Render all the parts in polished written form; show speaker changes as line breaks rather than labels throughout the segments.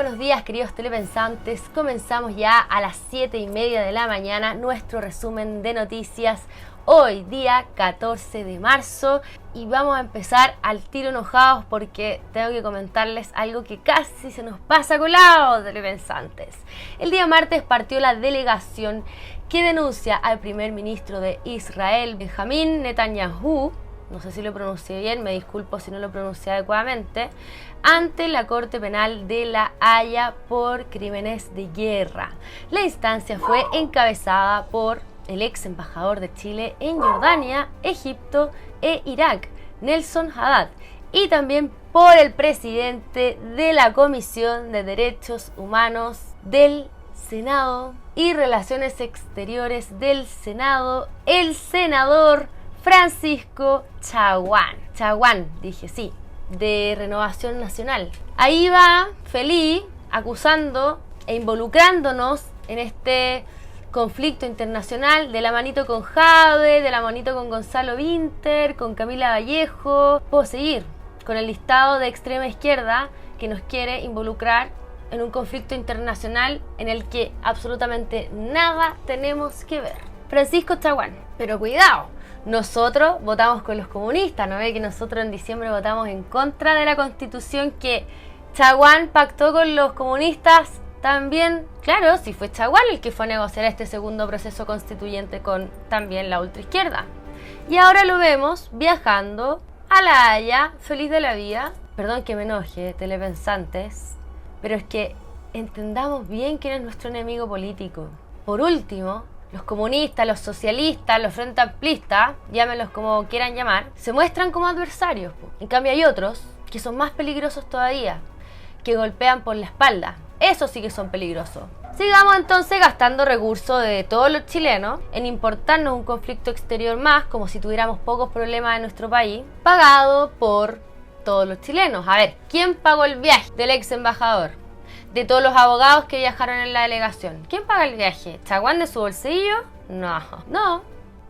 buenos días, queridos telepensantes. Comenzamos ya a las 7:30 de la mañana nuestro resumen de noticias. Hoy, día 14 de marzo, y vamos a empezar al tiro enojados porque tengo que comentarles algo que casi se nos pasa colado, telepensantes. El día martes partió la delegación que denuncia al primer ministro de Israel, Benjamín Netanyahu, no sé si lo pronuncié bien, me disculpo si no lo pronuncié adecuadamente, ante la Corte Penal de La Haya por crímenes de guerra. La instancia fue encabezada por el ex embajador de Chile en Jordania, Egipto e Irak, Nelson Haddad, y también por el presidente de la Comisión de Derechos Humanos del Senado y Relaciones Exteriores del Senado, el senador Francisco Chaguán, dije sí, de Renovación Nacional. Ahí va feliz, acusando e involucrándonos en este conflicto internacional de la manito con Jade, de la manito con Gonzalo Vinter, con Camila Vallejo. Puedo seguir con el listado de extrema izquierda que nos quiere involucrar en un conflicto internacional en el que absolutamente nada tenemos que ver. Francisco Chaguán, pero cuidado, nosotros votamos con los comunistas, ¿no ve que nosotros en diciembre votamos en contra de la constitución que Chaguán pactó con los comunistas? También, claro, si fue Chaguán el que fue a negociar este segundo proceso constituyente con también la ultraizquierda. Y ahora lo vemos viajando a La Haya, feliz de la vida. Perdón que me enoje, telepensantes, pero es que entendamos bien quién es nuestro enemigo político. Por último, los comunistas, los socialistas, los frente amplistas, llámenlos como quieran llamar, se muestran como adversarios. En cambio hay otros que son más peligrosos todavía, que golpean por la espalda. Esos sí que son peligrosos. Sigamos entonces gastando recursos de todos los chilenos en importarnos un conflicto exterior más, como si tuviéramos pocos problemas en nuestro país, pagado por todos los chilenos. A ver, ¿quién pagó el viaje del ex embajador? De todos los abogados que viajaron en la delegación. ¿Quién paga el viaje? ¿Chaguán de su bolsillo? No,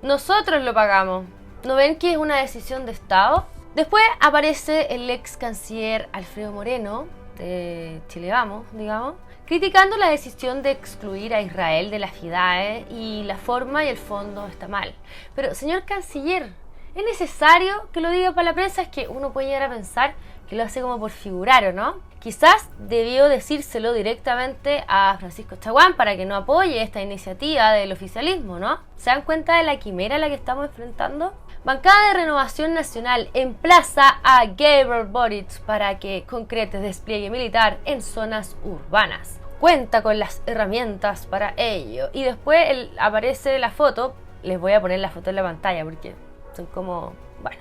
nosotros lo pagamos. ¿No ven que es una decisión de Estado? Después aparece el ex canciller Alfredo Moreno, de Chile Vamos, digamos, criticando la decisión de excluir a Israel de la FIDAE y la forma y el fondo está mal. Pero, señor canciller, ¿es necesario que lo diga para la prensa? Es que uno puede llegar a pensar que lo hace como por figurar, ¿o no? Quizás debió decírselo directamente a Francisco Chaguán para que no apoye esta iniciativa del oficialismo, ¿no? ¿Se dan cuenta de la quimera a la que estamos enfrentando? Bancada de Renovación Nacional emplaza a Gabriel Boric para que concrete despliegue militar en zonas urbanas. Cuenta con las herramientas para ello. Y después aparece la foto. Les voy a poner la foto en la pantalla porque son como... Bueno.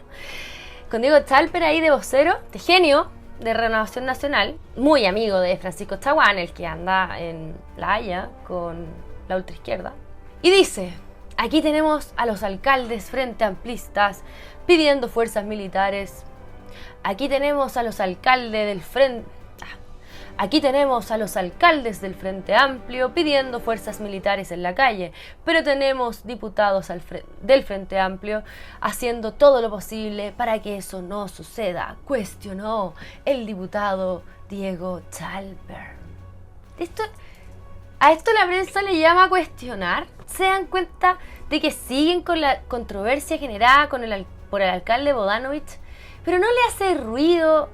Con Diego Chalper ahí de vocero, de genio de Renovación Nacional, muy amigo de Francisco Chaguán, el que anda en La Haya con la ultraizquierda. Y dice... Aquí tenemos a los alcaldes frente amplistas pidiendo fuerzas militares. Aquí tenemos a los alcaldes del frente... Aquí tenemos a los alcaldes del Frente Amplio pidiendo fuerzas militares en la calle, pero tenemos diputados del Frente Amplio haciendo todo lo posible para que eso no suceda, cuestionó el diputado Diego Chalper. A esto la prensa le llama cuestionar. ¿Se dan cuenta de que siguen con la controversia generada por el alcalde Bodanovich? ¿Pero no le hace ruido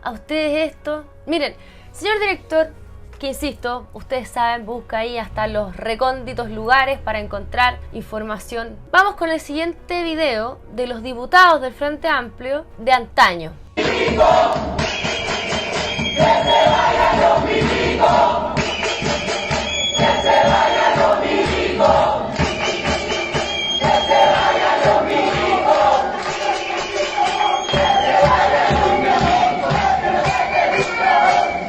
a ustedes esto? Miren, señor director, que insisto, ustedes saben, busca ahí hasta los recónditos lugares para encontrar información. Vamos con el siguiente video de los diputados del Frente Amplio de antaño. ¡Milicos! ¡Que se vayan los milicos! ¡Que se vayan los milicos! ¡Que se vayan los milicos! ¡Que se vayan los milicos!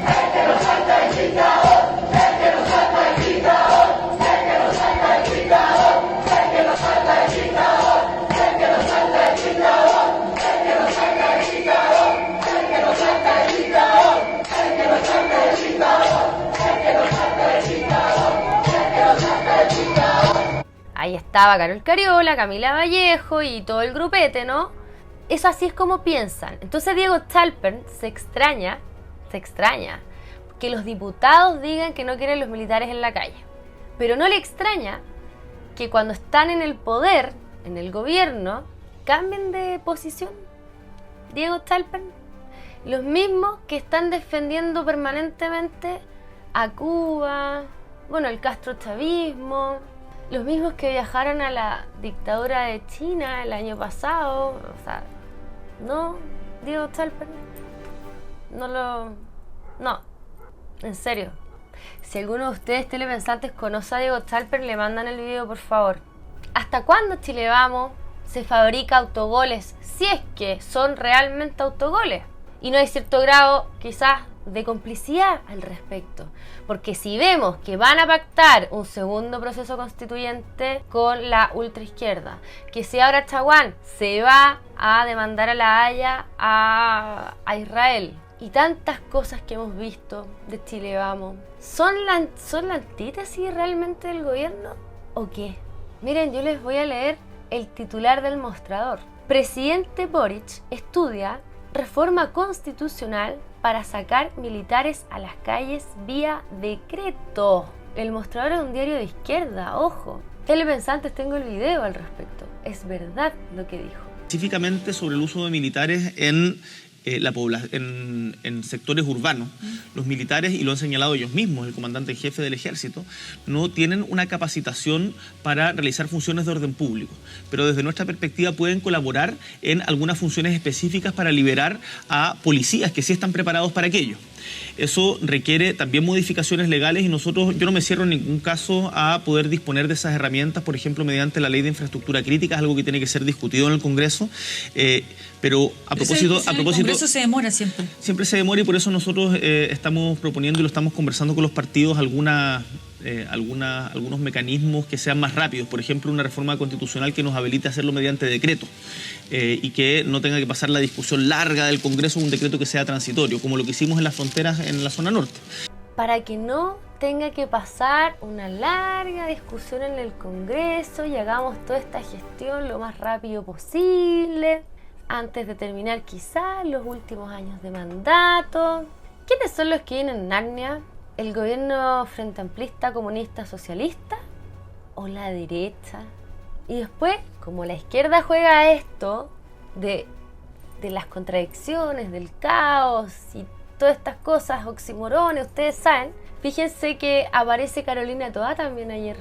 ¡El que nos salta el dictador! ¡El que nos salta el dictador! ¡El que nos salta el dictador! ¡El que nos salta el dictador! ¡El que nos salta el dictador! ¡El que nos salta el dictador! ¡El que nos salta el dictador! ¡El que nos salta el dictador! ¡El que nos salta el dictador! Ahí estaba Carol Cariola, Camila Vallejo y todo el grupete, ¿no? Eso así es como piensan. Entonces Diego Chalper se extraña, que los diputados digan que no quieren los militares en la calle. Pero no le extraña que cuando están en el poder, en el gobierno, cambien de posición. Diego Chalper, los mismos que están defendiendo permanentemente a Cuba, bueno, el castrochavismo, los mismos que viajaron a la dictadura de China el año pasado, o sea, no, Diego Chalper, no, en serio. Si alguno de ustedes telepensantes conoce a Diego Chalper, le mandan el video, por favor. ¿Hasta cuándo Chile Vamos se fabrica autogoles, si es que son realmente autogoles? Y no hay cierto grado, quizás, de complicidad al respecto. Porque si vemos que van a pactar un segundo proceso constituyente con la ultraizquierda, que si ahora Chaguán se va a demandar a La Haya a Israel, y tantas cosas que hemos visto de Chile Vamos, ¿son la antítesis realmente del gobierno o qué? Miren, yo les voy a leer el titular del Mostrador. Presidente Boric estudia reforma constitucional para sacar militares a las calles vía decreto. El Mostrador es un diario de izquierda, ojo. Telepensantes, tengo el video al respecto. Es verdad lo que dijo.
Específicamente sobre el uso de militares en en sectores urbanos. Los militares, y lo han señalado ellos mismos, el comandante en jefe del ejército, no tienen una capacitación para realizar funciones de orden público, pero desde nuestra perspectiva pueden colaborar en algunas funciones específicas para liberar a policías que sí están preparados para aquello. Eso requiere también modificaciones legales y yo no me cierro en ningún caso a poder disponer de esas herramientas, por ejemplo, mediante la ley de infraestructura crítica, es algo que tiene que ser discutido en el Congreso, pero a propósito...
El Congreso se demora siempre.
Siempre se demora y por eso nosotros estamos proponiendo y lo estamos conversando con los partidos algunos mecanismos que sean más rápidos, por ejemplo una reforma constitucional que nos habilite a hacerlo mediante decreto y que no tenga que pasar la discusión larga del Congreso, un decreto que sea transitorio, como lo que hicimos en las fronteras en la zona norte.
Para que no tenga que pasar una larga discusión en el Congreso y hagamos toda esta gestión lo más rápido posible, antes de terminar quizás los últimos años de mandato. ¿Quiénes son los que vienen en Narnia? ¿El gobierno frente amplista, comunista, socialista? ¿O la derecha? Y después, como la izquierda juega a esto de las contradicciones, del caos y todas estas cosas, oximorones, ustedes saben, fíjense que aparece Carolina Toá también ayer,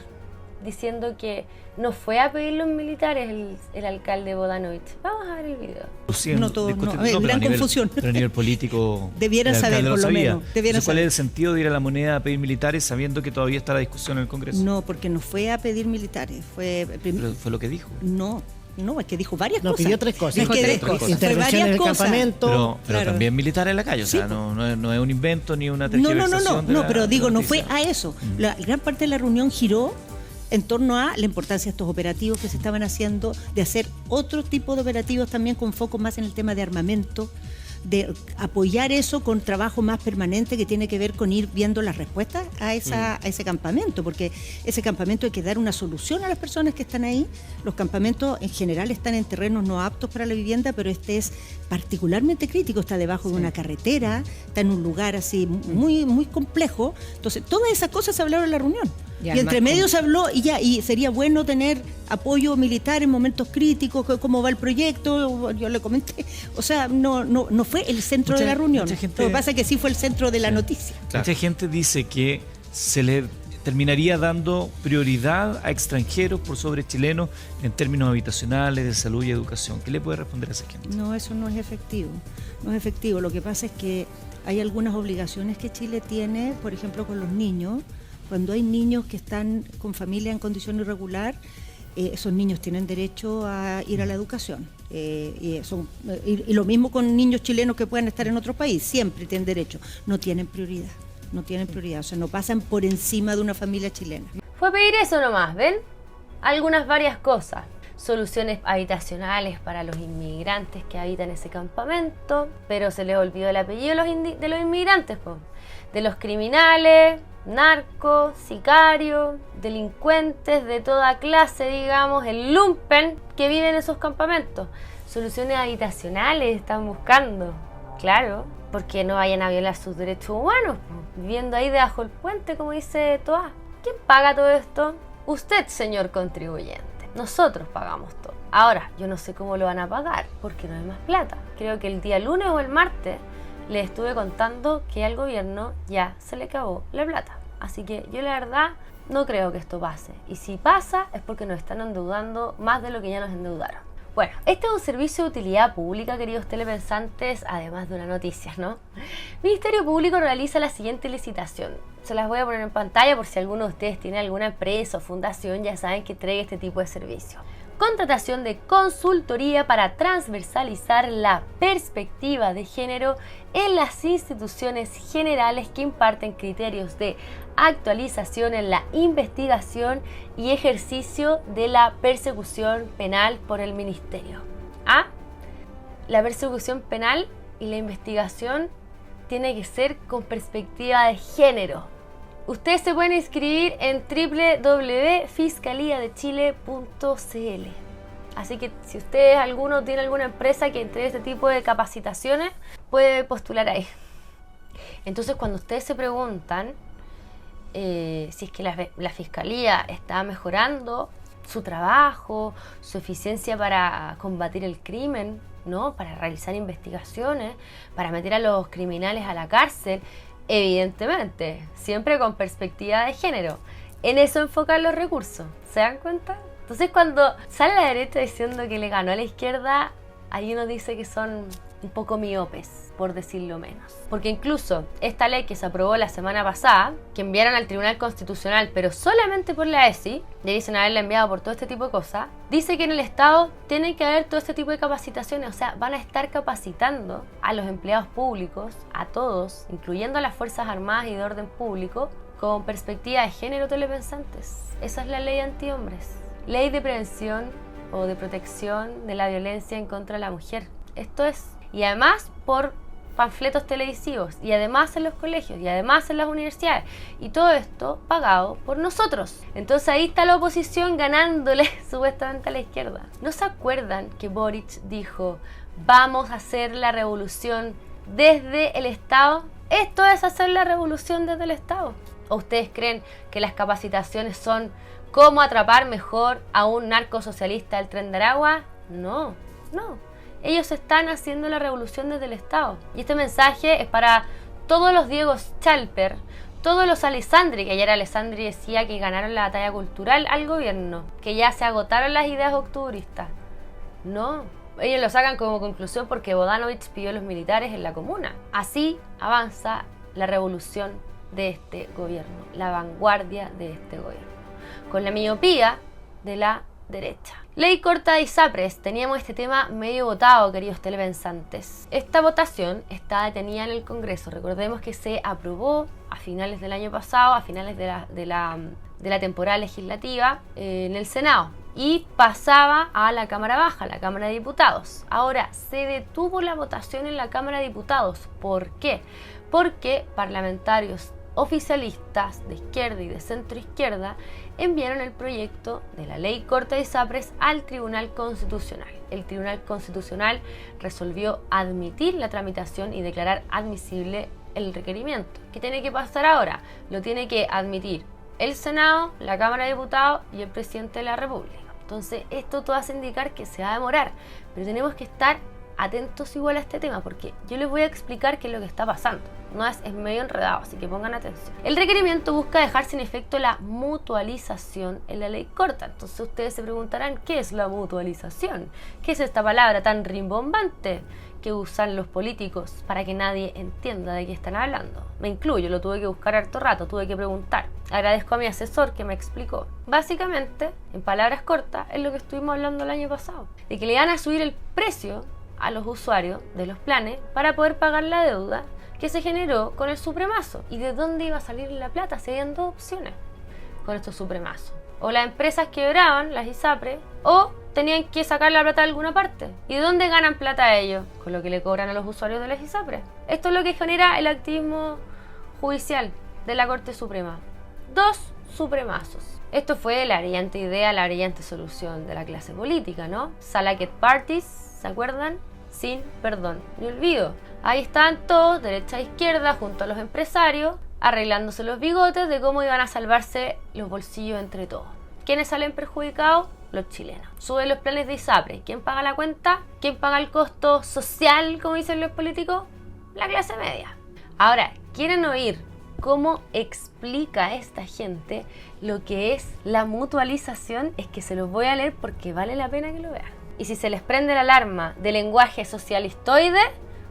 diciendo que no fue a pedir los militares el alcalde Bodanovich. Vamos a ver el video.
No todos, no. Gran confusión.
Pero a nivel político...
Debieran saber, por lo menos.
¿Cuál es el sentido de ir a la Moneda a pedir militares sabiendo que todavía está la discusión en el Congreso?
No, porque no fue a pedir militares.
Pero fue lo que dijo.
No, es que dijo varias cosas.
Pidió tres cosas.
Intervención en el
campamento.
Pero claro, también militares en la calle,
sí,
o sea, no es un invento ni una tergiversación.
No, pero digo, no fue a eso. La gran parte de la reunión giró en torno a la importancia de estos operativos que se estaban haciendo, de hacer otro tipo de operativos también con foco más en el tema de armamento, de apoyar eso con trabajo más permanente que tiene que ver con ir viendo las respuestas a ese campamento, porque ese campamento hay que dar una solución a las personas que están ahí. Los campamentos en general están en terrenos no aptos para la vivienda, pero este es particularmente crítico, está debajo de una carretera, está en un lugar así muy, muy complejo. Entonces, todas esas cosas se hablaron en la reunión. Y entre medio se habló y sería bueno tener apoyo militar en momentos críticos, cómo va el proyecto, yo le comenté. O sea, no fue el centro de la reunión. Lo que pasa es que sí fue el centro de la noticia.
Claro. Mucha gente dice que se le terminaría dando prioridad a extranjeros por sobre chilenos en términos habitacionales, de salud y educación. ¿Qué le puede responder a esa gente?
No, eso no es efectivo. No es efectivo. Lo que pasa es que hay algunas obligaciones que Chile tiene, por ejemplo, con los niños. Cuando hay niños que están con familia en condición irregular, esos niños tienen derecho a ir a la educación. Y lo mismo con niños chilenos que puedan estar en otro país, siempre tienen derecho. No tienen prioridad, o sea, no pasan por encima de una familia chilena.
Fue pedir eso nomás, ¿ven? Varias cosas. Soluciones habitacionales para los inmigrantes que habitan ese campamento, pero se les olvidó el apellido de los inmigrantes, de los criminales, narcos, sicarios, delincuentes de toda clase, digamos, el lumpen que vive en esos campamentos. Soluciones habitacionales están buscando, claro. porque no vayan a violar sus derechos humanos, viviendo ahí debajo del puente, como dice Toa. ¿Quién paga todo esto? Usted, señor contribuyente. Nosotros pagamos todo. Ahora, yo no sé cómo lo van a pagar, porque no hay más plata. Creo que el día lunes o el martes les estuve contando que al gobierno ya se le acabó la plata. Así que yo la verdad no creo que esto pase. Y si pasa es porque nos están endeudando más de lo que ya nos endeudaron. Bueno, este es un servicio de utilidad pública, queridos telepensantes, además de una noticia, ¿no? Ministerio Público realiza la siguiente licitación. Se las voy a poner en pantalla por si alguno de ustedes tiene alguna empresa o fundación, ya saben que entrega este tipo de servicio. Contratación de consultoría para transversalizar la perspectiva de género en las instituciones generales que imparten criterios de actualización en la investigación y ejercicio de la persecución penal por el Ministerio. La persecución penal y la investigación tiene que ser con perspectiva de género. Ustedes se pueden inscribir en www.fiscaliadechile.cl. Así que si ustedes alguno tiene alguna empresa que entregue este tipo de capacitaciones, puede postular ahí. Entonces, cuando ustedes se preguntan si es que la Fiscalía está mejorando su trabajo, su eficiencia para combatir el crimen, ¿no? Para realizar investigaciones, para meter a los criminales a la cárcel, evidentemente, siempre con perspectiva de género. En eso enfocan los recursos, ¿se dan cuenta? Entonces, cuando sale la derecha diciendo que le ganó a la izquierda, ahí uno dice que son un poco miopes, por decirlo menos. Porque incluso esta ley que se aprobó la semana pasada, que enviaron al Tribunal Constitucional, pero solamente por la ESI, ya dicen haberla enviado por todo este tipo de cosas, dice que en el Estado tiene que haber todo este tipo de capacitaciones, o sea, van a estar capacitando a los empleados públicos, a todos, incluyendo a las Fuerzas Armadas y de orden público, con perspectiva de género, telepensantes. Esa es la ley antihombres. Ley de prevención o de protección de la violencia en contra de la mujer. Esto es, y además por panfletos televisivos, y además en los colegios, y además en las universidades, y todo esto pagado por nosotros. Entonces ahí está la oposición ganándole supuestamente a la izquierda. ¿No se acuerdan que Boric dijo, vamos a hacer la revolución desde el Estado? Esto es hacer la revolución desde el Estado. ¿O ustedes creen que las capacitaciones son cómo atrapar mejor a un narcosocialista del Tren de Aragua? No. Ellos están haciendo la revolución desde el Estado. Y este mensaje es para todos los Diego Chalper, todos los Alessandri, que ayer Alessandri decía que ganaron la batalla cultural al gobierno, que ya se agotaron las ideas octubristas. No, ellos lo sacan como conclusión porque Bodanovich pidió a los militares en la comuna. Así avanza la revolución de este gobierno, la vanguardia de este gobierno, con la miopía de la derecha. Ley corta de ISAPRES. Teníamos este tema medio votado, queridos telepensantes. Esta votación está detenida en el Congreso. Recordemos que se aprobó a finales del año pasado, a finales de la temporada legislativa, en el Senado, y pasaba a la Cámara Baja, la Cámara de Diputados. Ahora se detuvo la votación en la Cámara de Diputados. ¿Por qué? Porque parlamentarios oficialistas de izquierda y de centro izquierda enviaron el proyecto de la ley corta de ISAPRES al Tribunal Constitucional. El Tribunal Constitucional resolvió admitir la tramitación y declarar admisible el requerimiento. ¿Qué tiene que pasar ahora? Lo tiene que admitir el Senado, la Cámara de Diputados y el Presidente de la República. Entonces, esto todo hace indicar que se va a demorar, pero tenemos que estar atentos igual a este tema, porque yo les voy a explicar qué es lo que está pasando. No es medio enredado, así que pongan atención. El requerimiento busca dejar sin efecto la mutualización en la ley corta. Entonces ustedes se preguntarán, ¿qué es la mutualización? ¿Qué es esta palabra tan rimbombante que usan los políticos para que nadie entienda de qué están hablando? Me incluyo, lo tuve que buscar harto rato, tuve que preguntar. Agradezco a mi asesor que me explicó. Básicamente, en palabras cortas, es lo que estuvimos hablando el año pasado, de que le van a subir el precio a los usuarios de los planes para poder pagar la deuda que se generó con el supremazo. ¿Y de dónde iba a salir la plata? Se habían dos opciones con estos supremazos. O las empresas quebraban, las ISAPRES, o tenían que sacar la plata de alguna parte. ¿Y de dónde ganan plata ellos? Con lo que le cobran a los usuarios de las ISAPRES. Esto es lo que genera el activismo judicial de la Corte Suprema. Dos supremazos. Esto fue la brillante idea, la brillante solución de la clase política, ¿no? Salaket parties, ¿se acuerdan? Sin perdón ni olvido. Ahí estaban todos, derecha e izquierda, junto a los empresarios, arreglándose los bigotes de cómo iban a salvarse los bolsillos entre todos. ¿Quiénes salen perjudicados? Los chilenos. Suben los planes de ISAPRE. ¿Quién paga la cuenta? ¿Quién paga el costo social, como dicen los políticos? La clase media. Ahora, ¿quieren oír cómo explica esta gente lo que es la mutualización? Es que se los voy a leer porque vale la pena que lo vean. Y si se les prende la alarma de lenguaje socialistoide,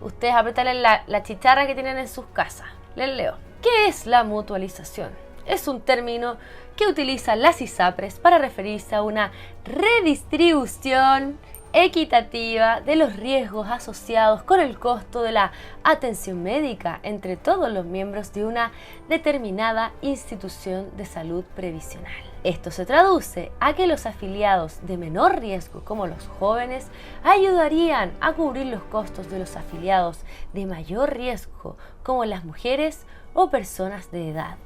ustedes apretan la chicharra que tienen en sus casas. Les leo. ¿Qué es la mutualización? Es un término que utilizan las ISAPRES para referirse a una redistribución equitativa de los riesgos asociados con el costo de la atención médica entre todos los miembros de una determinada institución de salud previsional. Esto se traduce a que los afiliados de menor riesgo, como los jóvenes, ayudarían a cubrir los costos de los afiliados de mayor riesgo, como las mujeres o personas de edad.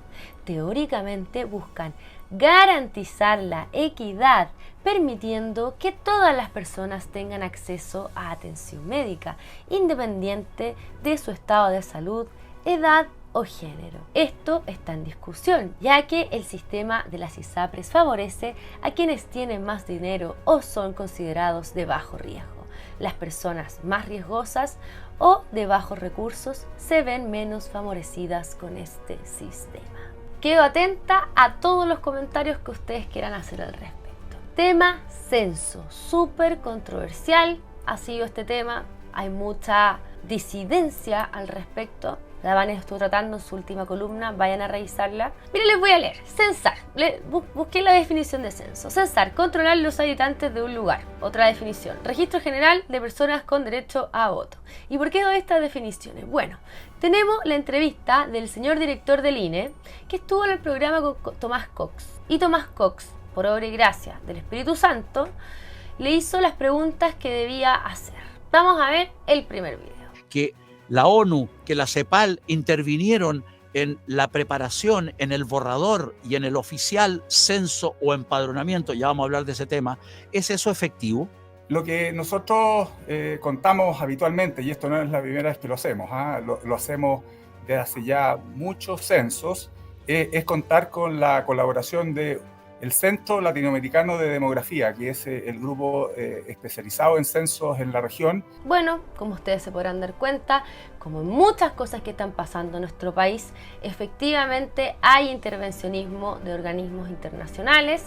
Teóricamente buscan garantizar la equidad, permitiendo que todas las personas tengan acceso a atención médica, independiente de su estado de salud, edad o género. Esto está en discusión, ya que el sistema de las ISAPRES favorece a quienes tienen más dinero o son considerados de bajo riesgo. Las personas más riesgosas o de bajos recursos se ven menos favorecidas con este sistema. Quedo atenta a todos los comentarios que ustedes quieran hacer al respecto. Tema censo, súper controversial ha sido este tema, hay mucha disidencia al respecto. La Vane estuvo tratando en su última columna, vayan a revisarla. Miren, les voy a leer. Censar. Busqué la definición de censo. Censar, controlar los habitantes de un lugar. Otra definición. Registro general de personas con derecho a voto. ¿Y por qué doy estas definiciones? Bueno, tenemos la entrevista del señor director del INE, que estuvo en el programa con Tomás Cox. Y Tomás Cox, por obra y gracia del Espíritu Santo, le hizo las preguntas que debía hacer. Vamos a ver el primer video.
Que la ONU, que la CEPAL intervinieron en la preparación, en el borrador y en el oficial censo o empadronamiento, ya vamos a hablar de ese tema, ¿es eso efectivo?
Lo que nosotros contamos habitualmente, y esto no es la primera vez que lo hacemos, lo hacemos desde hace ya muchos censos, es contar con la colaboración de el Centro Latinoamericano de Demografía, que es el grupo especializado en censos en la región.
Bueno, como ustedes se podrán dar cuenta, como en muchas cosas que están pasando en nuestro país, efectivamente hay intervencionismo de organismos internacionales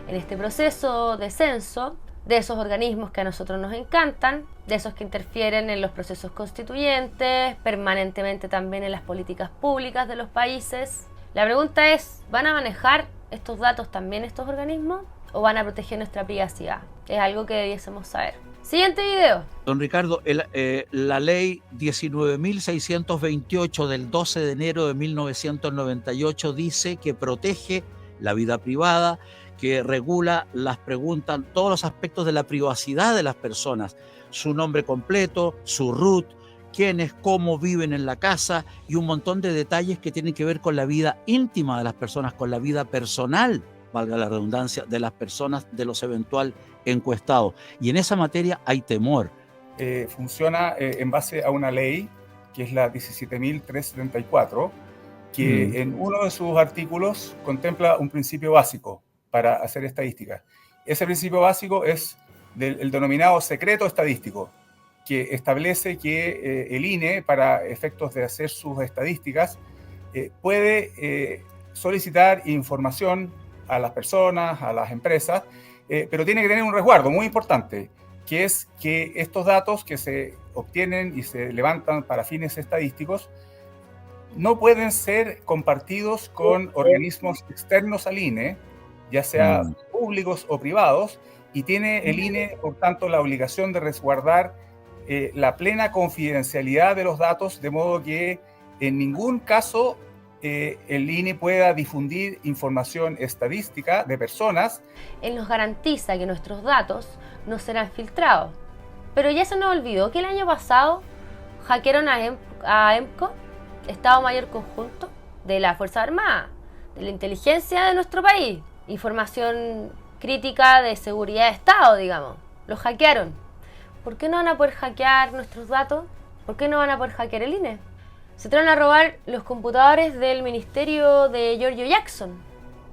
en este proceso de censo, de esos organismos que a nosotros nos encantan, de esos que interfieren en los procesos constituyentes, permanentemente también en las políticas públicas de los países. La pregunta es, ¿van a manejar estos datos también estos organismos o van a proteger nuestra privacidad? Es algo que debiésemos saber. Siguiente video.
Don Ricardo, la ley 19.628 del 12 de enero de 1998 dice que protege la vida privada, que regula las preguntas, todos los aspectos de la privacidad de las personas, su nombre completo, su RUT, quiénes, cómo viven en la casa y un montón de detalles que tienen que ver con la vida íntima de las personas, con la vida personal, valga la redundancia, de las personas, de los eventual encuestados. Y en esa materia hay temor.
Funciona en base a una ley que es la 17.374, que en uno de sus artículos contempla un principio básico para hacer estadística. Ese principio básico es el denominado secreto estadístico, que establece que el INE, para efectos de hacer sus estadísticas, puede solicitar información a las personas, a las empresas, pero tiene que tener un resguardo muy importante, que es que estos datos que se obtienen y se levantan para fines estadísticos no pueden ser compartidos con organismos externos al INE, ya sea públicos o privados, y tiene el INE, por tanto, la obligación de resguardar la plena confidencialidad de los datos, de modo que en ningún caso el INE pueda difundir información estadística de personas.
Él nos garantiza que nuestros datos no serán filtrados. Pero ya se nos olvidó que el año pasado hackearon a EMCO, Estado Mayor Conjunto de la Fuerza Armada, de la inteligencia de nuestro país. Información crítica de seguridad de Estado, digamos. Los hackearon. ¿Por qué no van a poder hackear nuestros datos? ¿Por qué no van a poder hackear el INE? Se trataron a robar los computadores del ministerio de Giorgio Jackson.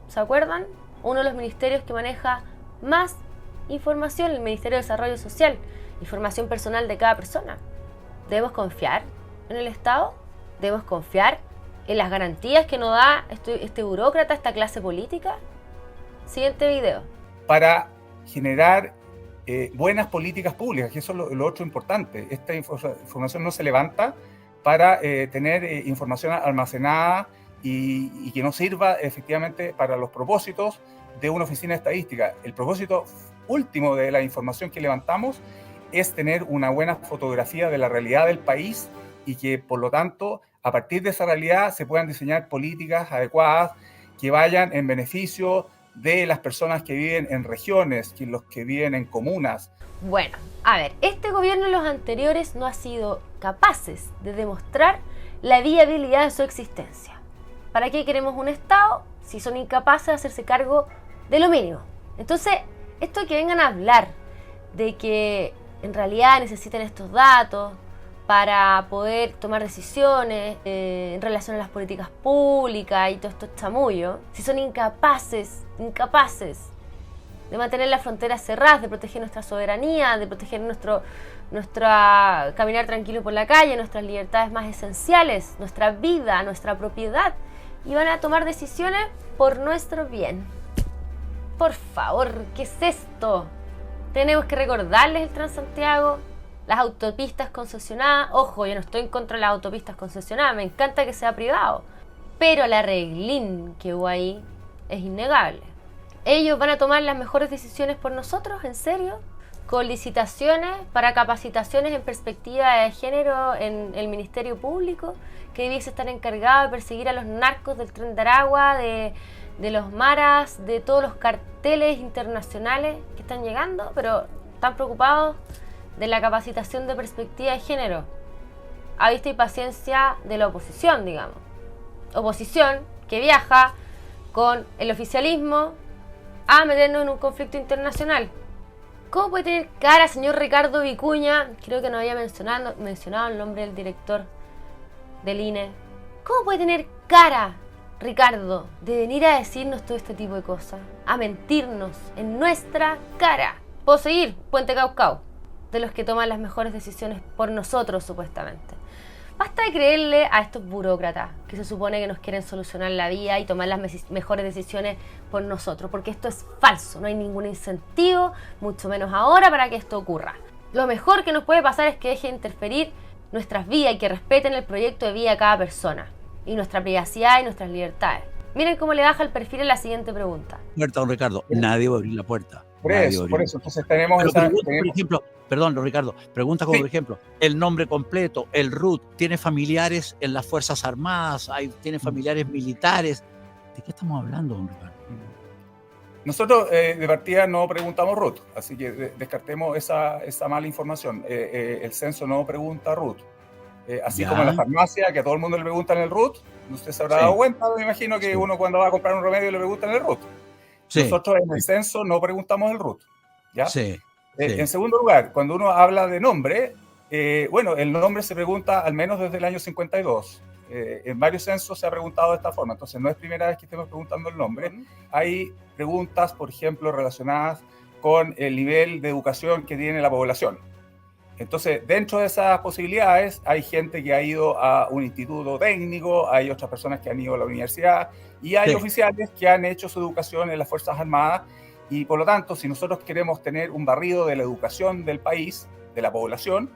¿Se acuerdan? Uno de los ministerios que maneja más información, el Ministerio de Desarrollo Social, información personal de cada persona. ¿Debemos confiar en el Estado? ¿Debemos confiar en las garantías que nos da este burócrata, esta clase política? Siguiente video.
Para generar buenas políticas públicas, que eso es lo otro importante. Esta información no se levanta para tener información almacenada y que no sirva efectivamente para los propósitos de una oficina estadística. El propósito último de la información que levantamos es tener una buena fotografía de la realidad del país y que, por lo tanto, a partir de esa realidad se puedan diseñar políticas adecuadas que vayan en beneficio de las personas que viven en regiones, que los que viven en comunas.
Bueno, a ver, este gobierno y los anteriores no han sido capaces de demostrar la viabilidad de su existencia. ¿Para qué queremos un Estado si son incapaces de hacerse cargo de lo mínimo? Entonces, esto que vengan a hablar de que en realidad necesitan estos datos para poder tomar decisiones en relación a las políticas públicas y todo esto chamullo, si son incapaces de mantener las fronteras cerradas, de proteger nuestra soberanía, de proteger nuestra caminar tranquilo por la calle, nuestras libertades más esenciales, nuestra vida, nuestra propiedad, y van a tomar decisiones por nuestro bien. Por favor, ¿qué es esto? Tenemos que recordarles el Transantiago, las autopistas concesionadas. Ojo, yo no estoy en contra de las autopistas concesionadas, me encanta que sea privado, pero la reglín que hubo ahí es innegable. ¿Ellos van a tomar las mejores decisiones por nosotros? ¿En serio? Con licitaciones para capacitaciones en perspectiva de género en el Ministerio Público, que debiese estar encargado de perseguir a los narcos del Tren de Aragua, de los maras, de todos los carteles internacionales que están llegando, pero están preocupados de la capacitación de perspectiva de género, a vista y paciencia de la oposición, digamos. Oposición que viaja con el oficialismo a meternos en un conflicto internacional. ¿Cómo puede tener cara, señor Ricardo Vicuña? Creo que no había mencionado el nombre del director del INE. ¿Cómo puede tener cara, Ricardo, de venir a decirnos todo este tipo de cosas? A mentirnos en nuestra cara. ¿Puedo seguir? Puente Caucao, de los que toman las mejores decisiones por nosotros, supuestamente. Basta de creerle a estos burócratas que se supone que nos quieren solucionar la vida y tomar las mejores decisiones por nosotros, porque esto es falso, no hay ningún incentivo, mucho menos ahora, para que esto ocurra. Lo mejor que nos puede pasar es que deje de interferir nuestras vidas y que respeten el proyecto de vida de cada persona, y nuestra privacidad y nuestras libertades. Miren cómo le baja el perfil en la siguiente pregunta.
Don Ricardo, nadie va a abrir la puerta.
Por eso, entonces tenemos esa...
Por ejemplo, perdón, Ricardo, pregunta como por ejemplo, el nombre completo, el RUT, ¿tiene familiares en las Fuerzas Armadas? ¿Tiene familiares militares? ¿De qué estamos hablando, don Ricardo?
Nosotros de partida no preguntamos RUT, así que descartemos esa mala información. El censo no pregunta RUT. Así como en la farmacia, que a todo el mundo le preguntan el RUT, usted se habrá dado cuenta, me imagino que uno cuando va a comprar un remedio le preguntan el RUT. Nosotros en el censo no preguntamos el RUT, ¿ya? En segundo lugar, cuando uno habla de nombre, bueno, el nombre se pregunta al menos desde el año 52. En varios censos se ha preguntado de esta forma, entonces no es primera vez que estemos preguntando el nombre. Hay preguntas, por ejemplo, relacionadas con el nivel de educación que tiene la población. Entonces, dentro de esas posibilidades, hay gente que ha ido a un instituto técnico, hay otras personas que han ido a la universidad y hay oficiales que han hecho su educación en las Fuerzas Armadas y, por lo tanto, si nosotros queremos tener un barrido de la educación del país, de la población,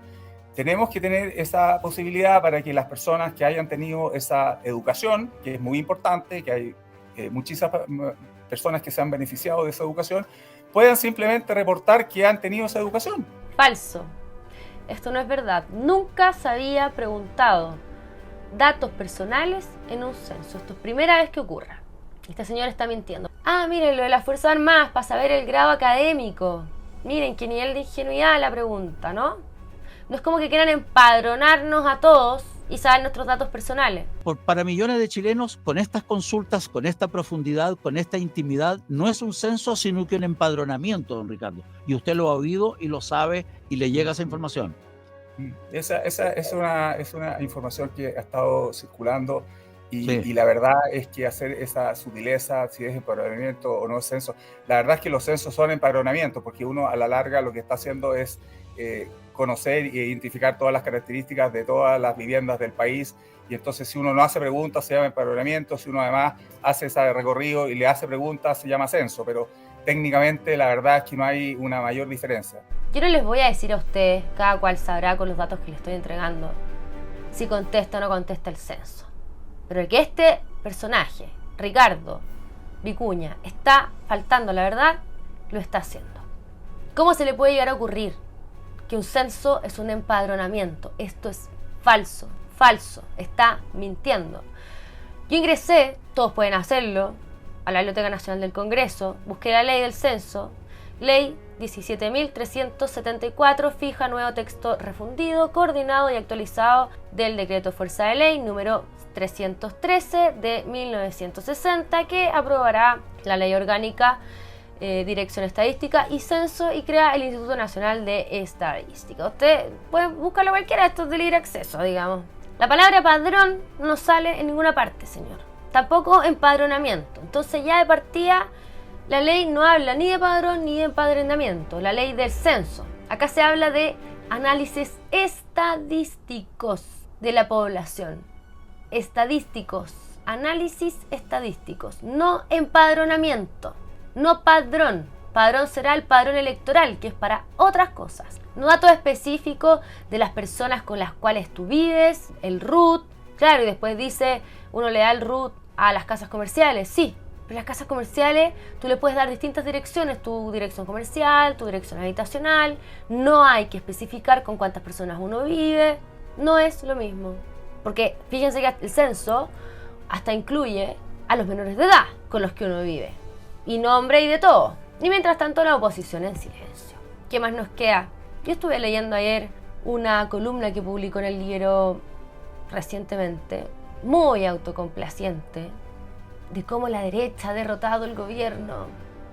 tenemos que tener esa posibilidad para que las personas que hayan tenido esa educación, que es muy importante, que hay muchísimas personas que se han beneficiado de esa educación, puedan simplemente reportar que han tenido esa educación.
Falso. Esto no es verdad. Nunca se había preguntado datos personales en un censo. Esto es primera vez que ocurra. Este señor está mintiendo. Ah, miren, lo de las Fuerzas Armadas, para saber el grado académico. Miren, qué nivel de ingenuidad la pregunta, ¿no? No es como que quieran empadronarnos a todos y saber nuestros datos personales.
Para millones de chilenos, con estas consultas, con esta profundidad, con esta intimidad, no es un censo, sino que un empadronamiento, don Ricardo. Y usted lo ha oído y lo sabe y le llega esa información.
Esa es una información que ha estado circulando y,
Sí.
y la verdad es que hacer esa sutileza, si es empadronamiento o no es censo, la verdad es que los censos son empadronamiento, porque uno a la larga lo que está haciendo es conocer e identificar todas las características de todas las viviendas del país, y entonces si uno no hace preguntas se llama empadronamiento, si uno además hace ese recorrido y le hace preguntas se llama censo, pero técnicamente la verdad es que no hay una mayor diferencia.
Yo no les voy a decir a ustedes, cada cual sabrá con los datos que les estoy entregando, si contesta o no contesta el censo. Pero que este personaje, Ricardo Vicuña, está faltando la verdad, lo está haciendo. ¿Cómo se le puede llegar a ocurrir que un censo es un empadronamiento? Esto es falso, está mintiendo. Yo ingresé, todos pueden hacerlo, a la Biblioteca Nacional del Congreso, busqué la ley del censo, ley 17.374, fija nuevo texto refundido, coordinado y actualizado del decreto fuerza de ley número 313 de 1960, que aprobará la ley orgánica, Dirección Estadística y Censo, y crea el Instituto Nacional de Estadística. Usted puede buscarlo cualquiera, esto es de libre acceso, digamos. La palabra padrón no sale en ninguna parte, señor. Tampoco empadronamiento. Entonces ya de partida la ley no habla ni de padrón ni de empadronamiento. La ley del censo. Acá se habla de análisis estadísticos de la población. Estadísticos. Análisis estadísticos. No empadronamiento. No padrón. Padrón será el padrón electoral, que es para otras cosas. No datos específicos de las personas con las cuales tú vives, el RUT. Claro, y después dice, uno le da el RUT a las casas comerciales. Sí, pero las casas comerciales tú le puedes dar distintas direcciones. Tu dirección comercial, tu dirección habitacional. No hay que especificar con cuántas personas uno vive. No es lo mismo. Porque fíjense que el censo hasta incluye a los menores de edad con los que uno vive. Y nombre y de todo. Y mientras tanto la oposición en silencio. ¿Qué más nos queda? Yo estuve leyendo ayer una columna que publicó en el Libro recientemente, muy autocomplaciente, de cómo la derecha ha derrotado el gobierno.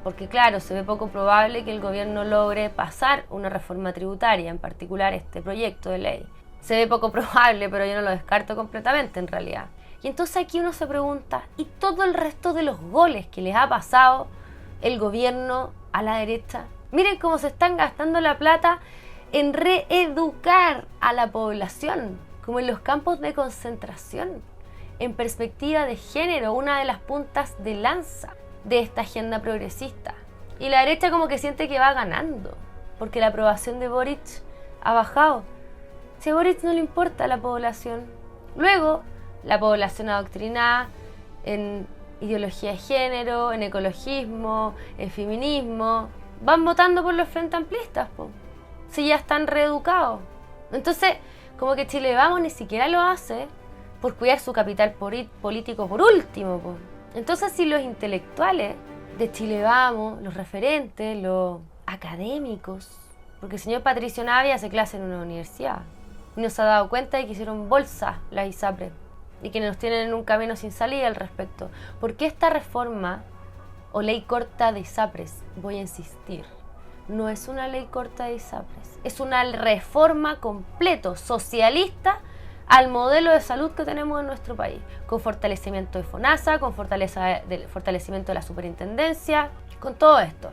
Porque claro, se ve poco probable que el gobierno logre pasar una reforma tributaria, en particular este proyecto de ley. Se ve poco probable, pero yo no lo descarto completamente en realidad. Y entonces aquí uno se pregunta, ¿y todo el resto de los goles que les ha pasado el gobierno a la derecha? Miren cómo se están gastando la plata en reeducar a la población, como en los campos de concentración, en perspectiva de género, una de las puntas de lanza de esta agenda progresista. Y la derecha como que siente que va ganando, porque la aprobación de Boric ha bajado. Si a Boric no le importa a la población. Luego, la población adoctrinada en ideología de género, en ecologismo, en feminismo, van votando por los frente amplistas, po, si ya están reeducados. Entonces, como que Chile Vamos ni siquiera lo hace por cuidar su capital político por último, po. Entonces, si los intelectuales de Chile Vamos, los referentes, los académicos, porque el señor Patricio Navia hace clase en una universidad y no se ha dado cuenta de que hicieron bolsa la ISAPRE y que nos tienen en un camino sin salida al respecto. ¿Por qué esta reforma o ley corta de ISAPRES? Voy a insistir, no es una ley corta de ISAPRES, es una reforma completo socialista al modelo de salud que tenemos en nuestro país, con fortalecimiento de FONASA, con fortalecimiento de la superintendencia, con todo esto.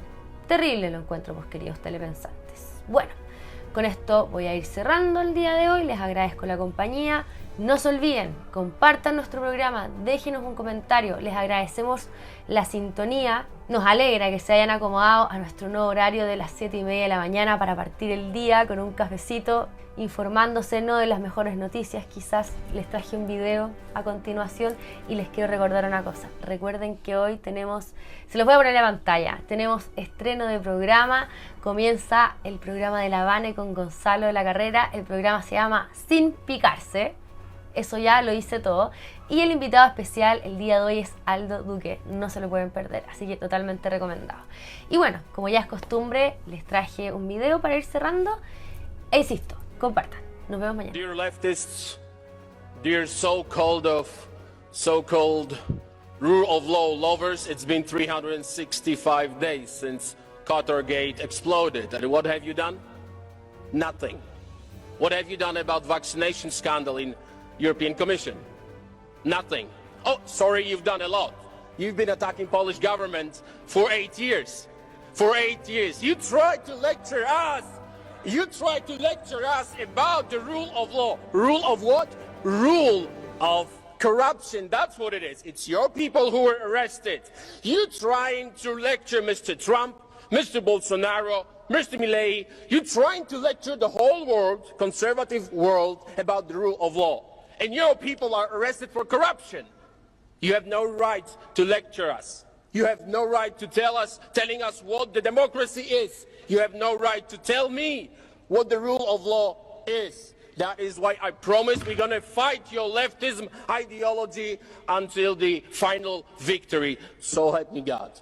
Terrible lo encuentro, pues, queridos telepensantes. Bueno, con esto voy a ir cerrando el día de hoy. Les agradezco la compañía. No se olviden, compartan nuestro programa, déjenos un comentario. Les agradecemos la sintonía. Nos alegra que se hayan acomodado a nuestro nuevo horario de las 7:30 de la mañana para partir el día con un cafecito, informándose no de las mejores noticias. Quizás les traje un video a continuación y les quiero recordar una cosa. Recuerden que hoy tenemos, se los voy a poner en la pantalla, tenemos estreno de programa. Comienza el programa de La Habana con Gonzalo de la Carrera. El programa se llama Sin Picarse. Eso ya lo hice todo. Y el invitado especial el día de hoy es Aldo Duque. No se lo pueden perder, así que totalmente recomendado. Y bueno, como ya es costumbre, les traje un video para ir cerrando. E insisto, compartan. Nos vemos mañana.
Dear leftists, dear so-called rule of law lovers, it's been 365 days since Qatargate exploded. And what have you done? Nothing. What have you done about vaccination scandal in European Commission? Nothing. Oh, sorry, you've done a lot. You've been attacking Polish government for 8 years. For 8 years. You tried to lecture us. You tried to lecture us about the rule of law. Rule of what? Rule of corruption. That's what it is. It's your people who were arrested. You trying to lecture Mr. Trump, Mr. Bolsonaro, Mr. Milei. You trying to lecture the whole world, conservative world, about the rule of law. And your people are arrested for corruption. You have no right to lecture us. You have no right to telling us what the democracy is. You have no right to tell me what the rule of law is. That is why I promise we're going to fight your leftism ideology until the final victory. So help me God.